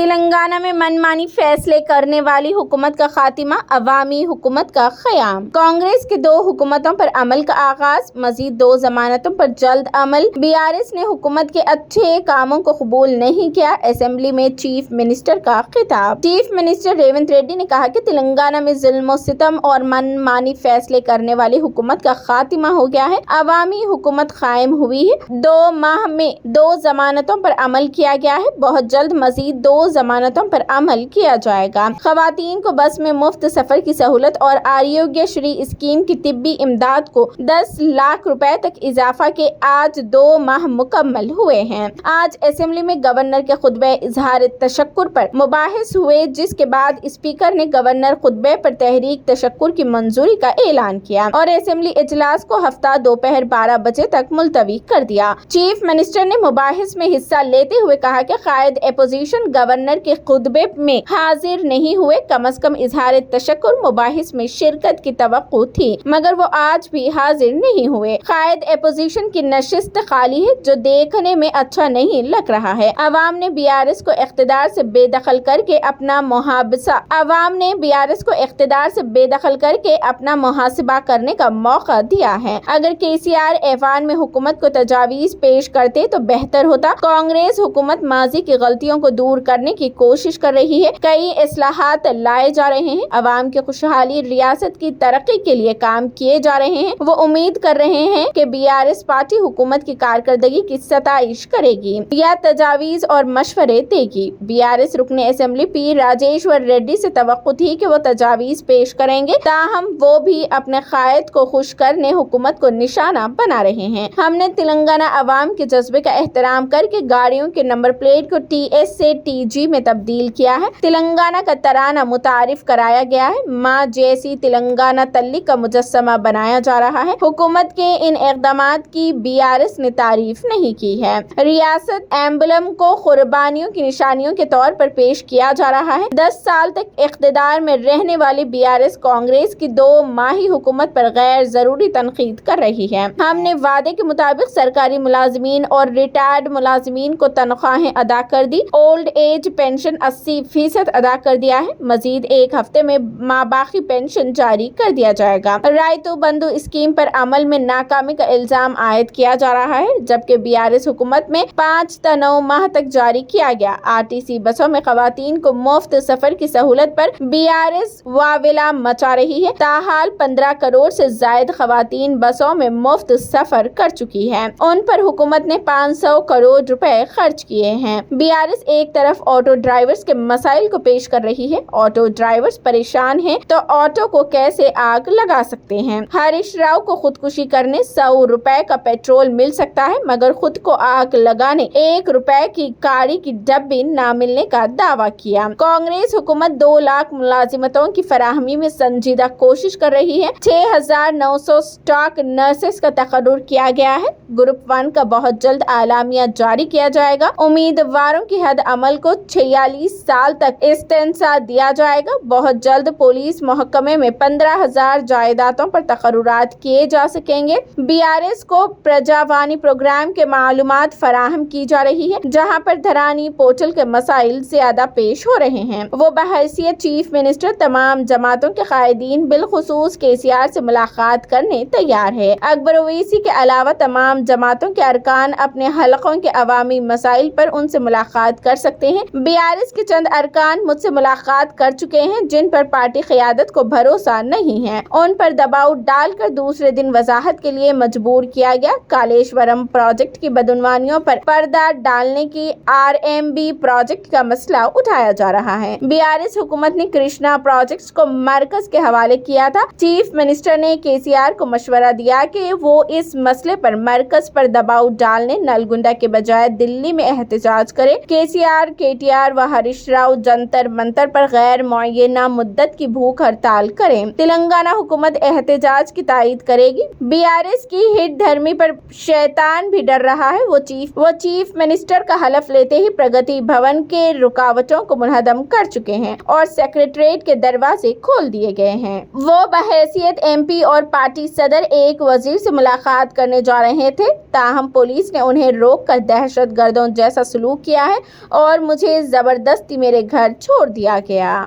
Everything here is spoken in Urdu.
تلنگانہ میں منمانی فیصلے کرنے والی حکومت کا خاتمہ، عوامی حکومت کا قیام۔ کانگریس کے 2 حکومتوں پر عمل کا آغاز، مزید 2 ضمانتوں پر جلد عمل۔ BRS نے حکومت کے اچھے کاموں کو قبول نہیں کیا، اسمبلی میں چیف منسٹر کا خطاب۔ چیف منسٹر ریونت ریڈی نے کہا کہ تلنگانہ میں ظلم و ستم اور منمانی فیصلے کرنے والی حکومت کا خاتمہ ہو گیا ہے، عوامی حکومت قائم ہوئی ہے۔ 2 ماہ میں 2 ضمانتوں پر عمل کیا گیا ہے، بہت جلد مزید 2 ضمانتوں پر عمل کیا جائے گا۔ خواتین کو بس میں مفت سفر کی سہولت اور آروگیہ شری اسکیم کی طبی امداد کو 10 لاکھ روپے تک اضافہ کے آج 2 ماہ مکمل ہوئے ہیں۔ آج اسمبلی میں گورنر کے خطبہ اظہار تشکر پر مباحث ہوئے، جس کے بعد اسپیکر نے گورنر خطبے پر تحریک تشکر کی منظوری کا اعلان کیا اور اسمبلی اجلاس کو ہفتہ دوپہر 12 بجے تک ملتوی کر دیا۔ چیف منسٹر نے مباحث میں حصہ لیتے ہوئے کہا کہ قائد اپوزیشن گورنر کے خطبے میں حاضر نہیں ہوئے، کم از کم اظہار تشکر مباحث میں شرکت کی توقع تھی، مگر وہ آج بھی حاضر نہیں ہوئے۔ قائد اپوزیشن کی نشست خالی ہے، جو دیکھنے میں اچھا نہیں لگ رہا ہے۔ عوام نے BRS کو اقتدار سے بے دخل کر کے اپنا محاسبہ کرنے کا موقع دیا ہے۔ اگر KCR ایوان میں حکومت کو تجاویز پیش کرتے تو بہتر ہوتا۔ کانگریس حکومت ماضی کی غلطیوں کو دور کرنے کی کوشش کر رہی ہے، کئی اصلاحات لائے جا رہے ہیں، عوام کی خوشحالی، ریاست کی ترقی کے لیے کام کیے جا رہے ہیں۔ وہ امید کر رہے ہیں کہ BRS پارٹی حکومت کی کارکردگی کی ستائش کرے گی یا تجاویز اور مشورے دے گی۔ BRS رکن اسمبلی P راجیشور ریڈی سے توقع تھی کہ وہ تجاویز پیش کریں گے، تاہم وہ بھی اپنے قائد کو خوش کرنے حکومت کو نشانہ بنا رہے ہیں۔ ہم نے تلنگانہ عوام کے جذبے کا احترام کر کے گاڑیوں کے نمبر پلیٹ کو TS سے TG میں تبدیل کیا ہے۔ تلنگانہ کا ترانہ متعارف کرایا گیا ہے، ماں جیسی تلنگانہ تلی کا مجسمہ بنایا جا رہا ہے۔ حکومت کے ان اقدامات کی BRS نے تعریف نہیں کی ہے۔ ریاست ایمبلم کو قربانیوں کی نشانیوں کے طور پر پیش کیا جا رہا ہے۔ 10 سال تک اقتدار میں رہنے والی BRS کانگریس کی 2 ماہی حکومت پر غیر ضروری تنقید کر رہی ہے۔ ہم نے وعدے کے مطابق سرکاری ملازمین اور ریٹائرڈ ملازمین کو تنخواہیں ادا کر دی، اولڈ ایج پینشن 80% ادا کر دیا ہے، مزید 1 ہفتے میں ماباقی پینشن جاری کر دیا جائے گا۔ رائتو بندھو اسکیم پر عمل میں ناکامی کا الزام عائد کیا جا رہا ہے، جبکہ BRS حکومت میں 5 تا 9 ماہ تک جاری کیا گیا۔ RTC بسوں میں خواتین کو مفت سفر کی سہولت پر BRS واویلا مچا رہی ہے، تاحال 15 کروڑ سے زائد خواتین بسوں میں مفت سفر کر چکی ہے، ان پر حکومت نے 500 کروڑ روپے خرچ کیے ہیں۔ BRS ایک طرف آٹو ڈرائیورز کے مسائل کو پیش کر رہی ہے، آٹو ڈرائیورز پریشان ہیں تو آٹو کو کیسے آگ لگا سکتے ہیں۔ ہریش راؤ کو خودکشی کرنے 100 روپے کا پیٹرول مل سکتا ہے، مگر خود کو آگ لگانے 1 روپے کی کاڑی کی ڈبی نہ ملنے کا دعویٰ کیا۔ کانگریس حکومت 2 لاکھ ملازمتوں کی فراہمی میں سنجیدہ کوشش کر رہی ہے۔ 6,900 اسٹاف نرسز کا تقرر کیا گیا ہے۔ گروپ 1 کا بہت جلد اعلامیہ جاری کیا جائے گا۔ امیدواروں کی حد عمل کو 46 سال تک استثناء دیا جائے گا۔ بہت جلد پولیس محکمے میں 15,000 جائیدادوں پر تقررات کیے جا سکیں گے۔ BRS کو پرجاوانی پروگرام کے معلومات فراہم کی جا رہی ہے، جہاں پر دھرانی پورٹل کے مسائل زیادہ پیش ہو رہے ہیں۔ وہ بحیثیت چیف منسٹر تمام جماعتوں کے قائدین بالخصوص KCR سے ملاقات کرنے تیار ہے۔ اکبر اویسی کے علاوہ تمام جماعتوں کے ارکان اپنے حلقوں کے عوامی مسائل پر ان سے ملاقات کر سکتے ہیں۔ BRS کے چند ارکان مجھ سے ملاقات کر چکے ہیں، جن پر پارٹی قیادت کو بھروسہ نہیں ہے، ان پر دباؤ ڈال کر دوسرے دن وضاحت کے لیے مجبور کیا گیا۔ کالیشورم پروجیکٹ کی بدعنوانیوں پر پردہ ڈالنے کی RMB پروجیکٹ کا مسئلہ اٹھایا جا رہا ہے۔ BRS حکومت نے کرشنا پروجیکٹ کو مرکز کے حوالے کیا تھا۔ چیف منسٹر نے KCR کو مشورہ دیا کہ وہ اس مسئلے پر مرکز پر دباؤ ڈالنے نلگنڈا کے بجائے دلی میں احتجاج کرے۔ KCR، KTR و ہریش راؤ جنتر منتر پر غیر معینہ مدت کی بھوک ہڑتال کریں۔ تلنگانہ حکومت احتجاج کی تائید کرے گی۔ BRS کی ہٹ دھرمی پر شیطان بھی ڈر رہا ہے۔ وہ چیف منسٹر کا حلف لیتے ہی پرگتی بھون کے رکاوٹوں کو منہدم کر چکے ہیں اور سیکریٹریٹ کے دروازے کھول دیے گئے ہیں۔ وہ بحیثیت MP اور پارٹی صدر ایک وزیر سے ملاقات کرنے جا رہے تھے، تاہم پولیس نے انہیں روک کر دہشت گردوں جیسا سلوک کیا ہے اور مجھے زبردستی میرے گھر چھوڑ دیا گیا۔